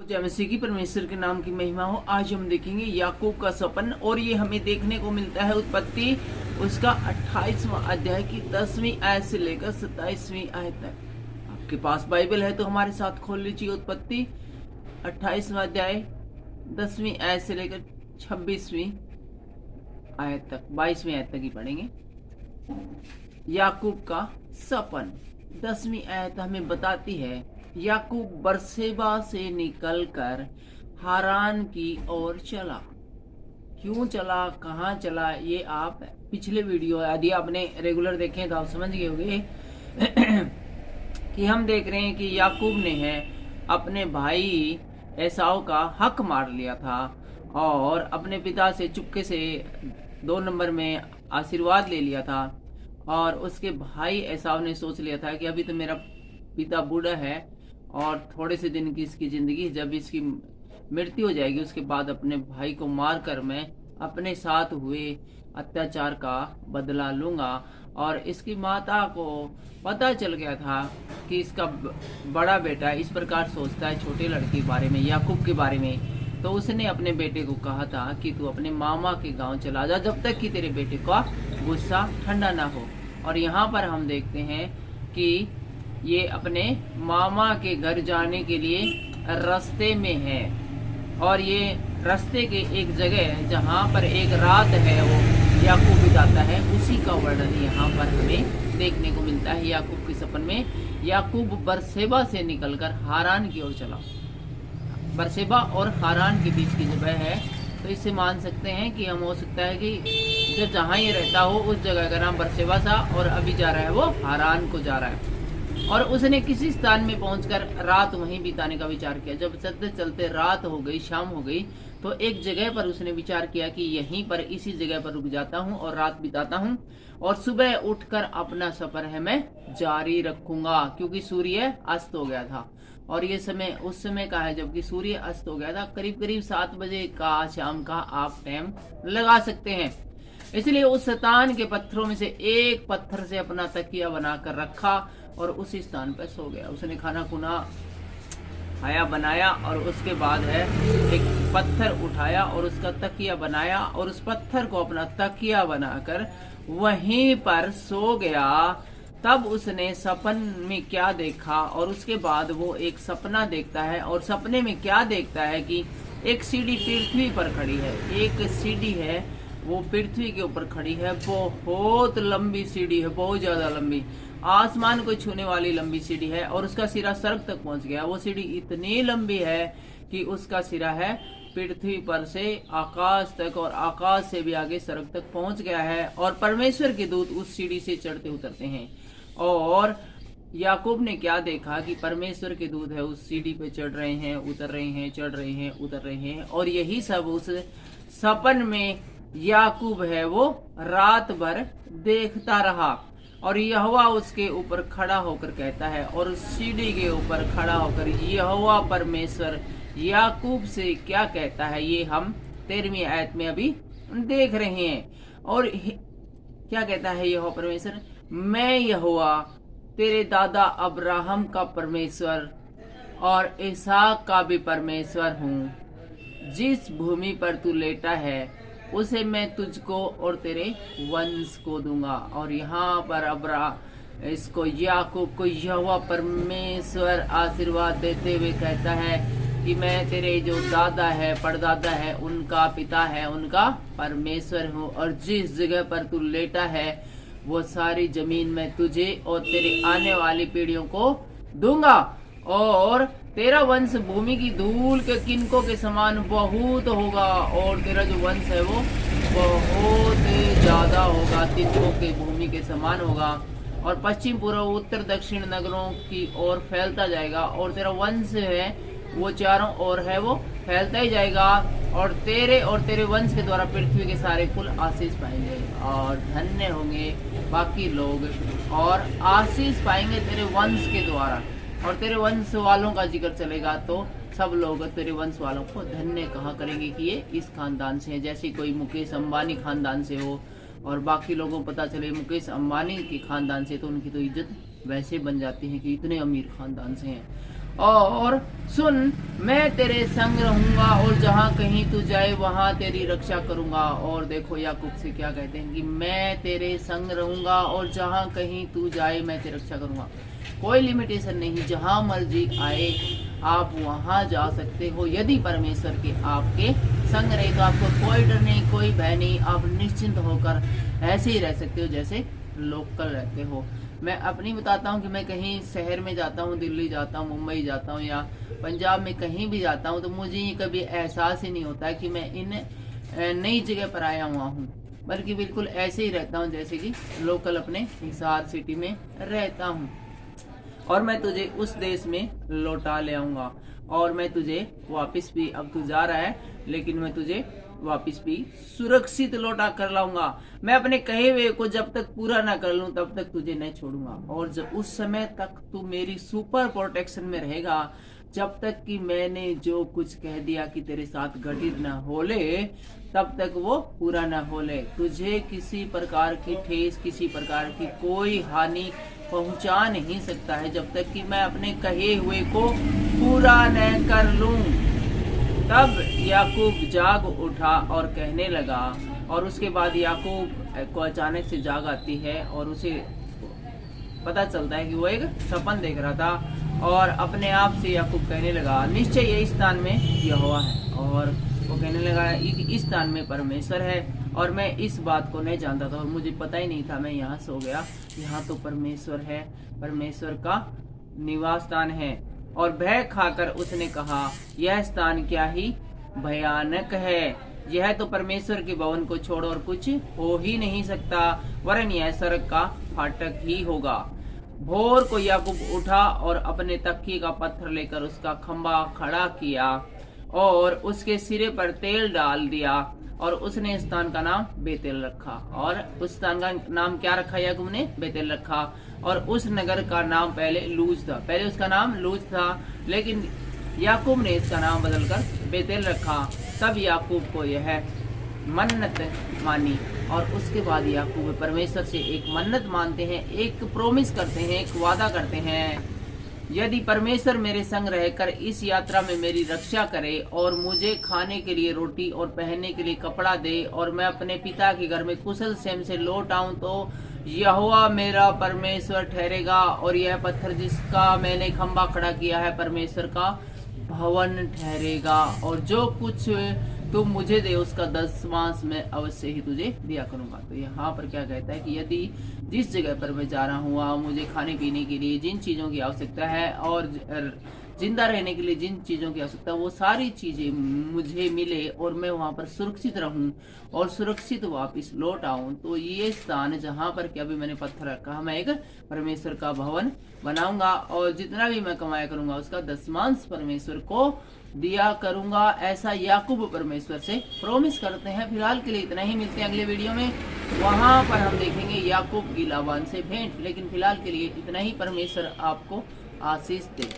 जय मसीह की परमेश्वर के नाम की महिमा हो। आज हम देखेंगे याकूब का सपन, और ये हमें देखने को मिलता है उत्पत्ति उसका 28वां अध्याय की 10वीं आयत से लेकर 27वीं आयत तक। आपके पास बाइबल है तो हमारे साथ खोल लीजिए। उत्पत्ति 28वां अध्याय 10वीं आयत से लेकर 26वीं आयत तक, 22वीं आयत तक ही पढ़ेंगे। याकूब का सपन। 10वीं आयत हमें बताती है याकूब बरसेबा से निकलकर हारान की ओर चला। क्यों चला, कहाँ चला, ये आप पिछले वीडियो यदि आपने रेगुलर देखे तो आप समझ गए होंगे कि हम देख रहे हैं कि याकूब ने है अपने भाई एसाव का हक मार लिया था और अपने पिता से चुपके से 2 नंबर में आशीर्वाद ले लिया था। और उसके भाई एसाव ने सोच लिया था कि अभी तो मेरा पिता बूढ़ा है और थोड़े से दिन की इसकी जिंदगी, जब इसकी मृत्यु हो जाएगी उसके बाद अपने भाई को मारकर मैं अपने साथ हुए अत्याचार का बदला लूंगा। और इसकी माता को पता चल गया था कि इसका बड़ा बेटा इस प्रकार सोचता है छोटे लड़के के बारे में, याकूब के बारे में। तो उसने अपने बेटे को कहा था कि तू अपने मामा के गांव चला जा जब तक कि तेरे बेटे का गुस्सा ठंडा ना हो। और यहाँ पर हम देखते हैं कि ये अपने मामा के घर जाने के लिए रास्ते में है, और ये रास्ते के एक जगह है जहाँ पर एक रात है वो याकूब बिताता है, उसी का वर्णन यहाँ पर हमें देखने को मिलता है। याकूब के सपन में याकूब बरसेबा से निकलकर हारान की ओर चला। बरसेबा और हारान के बीच की जगह है, तो इससे मान सकते हैं कि हम हो सकता है कि जो जहाँ ये रहता हो उस जगह का नाम बरसेबा था और अभी जा रहा है वो हारान को जा रहा है। और उसने किसी स्थान में पहुंचकर रात वहीं बिताने का विचार किया। जब चलते चलते रात हो गई, शाम हो गई, तो एक जगह पर उसने विचार किया कि यहीं पर इसी जगह पर रुक जाता हूं और रात बिताता हूं, और सुबह उठकर अपना सफर है मैं जारी रखूंगा, क्योंकि सूर्य अस्त हो गया था। और ये समय उस समय का है जबकि सूर्य अस्त हो गया था, करीब करीब 7 बजे का शाम का आप टाइम लगा सकते हैं। इसलिए उस शैतान के पत्थरों में से एक पत्थर से अपना तकिया बनाकर रखा और उसी स्थान पर सो गया। उसने खाना खुना खाया बनाया और उसके बाद है एक पत्थर उठाया और उसका तकिया बनाया और उस पत्थर को अपना तकिया बनाकर वहीं पर सो गया। तब उसने सपन में क्या देखा, और उसके बाद वो एक सपना देखता है और सपने में क्या देखता है कि एक सीढ़ी पृथ्वी पर खड़ी है। एक सीढ़ी है वो पृथ्वी के ऊपर खड़ी है, बहुत लंबी सीढ़ी है, बहुत ज्यादा लंबी, आसमान को छूने वाली लंबी सीढ़ी है, और उसका सिरा स्वर्ग तक पहुंच गया। वो सीढ़ी इतनी लंबी है कि उसका सिरा है पृथ्वी पर से आकाश तक, और आकाश से भी आगे स्वर्ग तक पहुंच गया है। और परमेश्वर के दूत उस सीढ़ी से चढ़ते उतरते हैं। और याकूब ने क्या देखा कि परमेश्वर के दूत है उस सीढ़ी पे चढ़ रहे हैं, उतर रहे हैं, चढ़ रहे हैं, उतर रहे हैं। और यही सब उस सपन में याकूब है वो रात भर देखता रहा। और यहोवा उसके ऊपर खड़ा होकर कहता है, और उस सीढ़ी के ऊपर खड़ा होकर यहोवा परमेश्वर याकूब से क्या कहता है, ये हम 13वीं आयत में अभी देख रहे हैं। और क्या कहता है यहोवा परमेश्वर, मैं यहोवा तेरे दादा अब्राहम का परमेश्वर और इसहाक का भी परमेश्वर हूँ। जिस भूमि पर तू लेटा है उसे मैं तुझको और तेरे वंश को दूंगा। और यहाँ पर इसको याकूब को यहोवा परमेश्वर आशीर्वाद देते हुए कहता है कि मैं तेरे जो दादा है, परदादा है, उनका पिता है, उनका परमेश्वर हूँ, और जिस जगह पर तू लेटा है वो सारी जमीन मैं तुझे और तेरे आने वाली पीढ़ियों को दूंगा। और तेरा वंश भूमि की धूल के किनकों के समान बहुत होगा, और तेरा जो वंश है वो बहुत ज्यादा होगा, तिनकों के भूमि के समान होगा, और पश्चिम पूर्व उत्तर दक्षिण नगरों की ओर फैलता जाएगा। और तेरा वंश है वो चारों ओर है वो फैलता ही जाएगा, और तेरे वंश के द्वारा पृथ्वी के सारे कुल आशीष पाएंगे और धन्य होंगे बाकी लोग, और आशीष पाएंगे तेरे वंश के द्वारा। और तेरे वंश वालों का जिक्र चलेगा तो सब लोग तेरे वंश वालों को धन्य कहा करेंगे कि ये इस खानदान से है। जैसे कोई मुकेश अंबानी खानदान से हो और बाकी लोगों को पता चले मुकेश अंबानी के खानदान से, तो उनकी तो इज्जत वैसे बन जाती है कि इतने अमीर खानदान से हैं। और सुन, मैं तेरे संग रहूंगा और जहाँ कहीं तू जाए वहां तेरी रक्षा करूंगा। और देखो याकूब से क्या कहते हैं कि मैं तेरे संग रहूंगा और जहाँ कहीं तू जाए मैं तेरी रक्षा करूंगा। कोई लिमिटेशन नहीं, जहाँ मर्जी आए आप वहां जा सकते हो। यदि परमेश्वर के आपके संग रहे तो आपको कोई डर नहीं, कोई भय नहीं, आप निश्चिंत होकर ऐसे ही रह सकते हो जैसे लोकल रहते हो। मैं अपनी बताता हूँ कि मैं कहीं शहर में जाता हूँ, दिल्ली जाता हूँ, मुंबई जाता हूँ या पंजाब में कहीं भी जाता हूँ, तो मुझे ये कभी एहसास ही नहीं होता है कि मैं इन नई जगह पर आया हुआ हूँ, बल्कि बिल्कुल ऐसे ही रहता हूँ जैसे कि लोकल अपने हिसार सिटी में रहता हूँ। और मैं तुझे उस देश में लौटा ले आऊंगा और मैं तुझे वापस भी, अब तू जा रहा है लेकिन मैं तुझे वापस भी सुरक्षित लौटा कर लाऊंगा। मैं अपने कहे हुए को जब तक पूरा ना कर लूं तब तक तुझे नहीं छोड़ूंगा। और जब उस समय तक तू मेरी सुपर प्रोटेक्शन में रहेगा, जब तक कि मैंने जो कुछ कह दिया कि तेरे साथ घटित ना होले तब तक वो पूरा ना होले। तुझे किसी प्रकार की ठेस, किसी प्रकार की कोई हानि पहुंचा नहीं सकता है जब तक कि मैं अपने कहे हुए को पूरा न कर लूं। तब याकूब जाग उठा और कहने लगा। और उसके बाद याकूब को अचानक से जाग आती है और उसे पता चलता है कि वो एक सपन देख रहा था। और अपने आप से याकूब कहने लगा, निश्चय ये स्थान में यहोवा है। और वो कहने लगा इस स्थान में परमेश्वर है और मैं इस बात को नहीं जानता था और मुझे पता ही नहीं था, मैं यहाँ सो गया। यहाँ तो परमेश्वर है, परमेश्वर का निवास स्थान है। और भय खाकर उसने कहा, यह स्थान क्या ही भयानक है, यह तो परमेश्वर के भवन को छोड़ और कुछ हो ही नहीं सकता, वरन यह सड़क का फाटक ही होगा। भोर को याकूब उठा और अपने तकिए का पत्थर लेकर उसका खंभा खड़ा किया और उसके सिरे पर तेल डाल दिया और उसने स्थान का नाम बेतेल रखा। और उस स्थान का नाम क्या रखा? याकूब ने बेतेल रखा। और उस नगर का नाम पहले लूज था, पहले उसका नाम लूज था, लेकिन याकूब ने इसका नाम बदलकर बेतेल रखा। तब याकूब को यह मन्नत मानी। और उसके बाद याकूब परमेश्वर से एक मन्नत मानते हैं, एक प्रोमिस करते हैं, एक वादा करते हैं, यदि परमेश्वर मेरे संग रहकर इस यात्रा में मेरी रक्षा करे और मुझे खाने के लिए रोटी और पहनने के लिए कपड़ा दे और मैं अपने पिता के घर में कुशल क्षेम से लौट आऊं, तो यहोवा मेरा परमेश्वर ठहरेगा और यह पत्थर जिसका मैंने खंभा खड़ा किया है परमेश्वर का भवन ठहरेगा। और जो कुछ तुम मुझे दे उसका दसवांश मैं अवश्य ही तुझे दिया करूंगा। तो यहाँ पर क्या कहता है कि यदि जिस जगह पर मैं जा रहा हूँ वहाँ मुझे खाने पीने के लिए जिन चीज़ों की आवश्यकता है और जिंदा रहने के लिए जिन चीज़ों की आवश्यकता है वो सारी चीज़ें मुझे मिले और मैं वहाँ पर सुरक्षित रहूँ और सुरक्षित वापस लौट आऊँ, तो ये स्थान जहाँ पर कि अभी मैंने पत्थर रखा मैं एक परमेश्वर का भवन बनाऊंगा और जितना भी मैं कमाया करूंगा उसका दसवांश परमेश्वर को दिया करूंगा। ऐसा याकूब परमेश्वर से प्रॉमिस करते हैं। फिलहाल के लिए इतना ही, मिलते हैं अगले वीडियो में, वहां पर हम देखेंगे याकूब की लाबान से भेंट। लेकिन फिलहाल के लिए इतना ही, परमेश्वर आपको आशीष दे।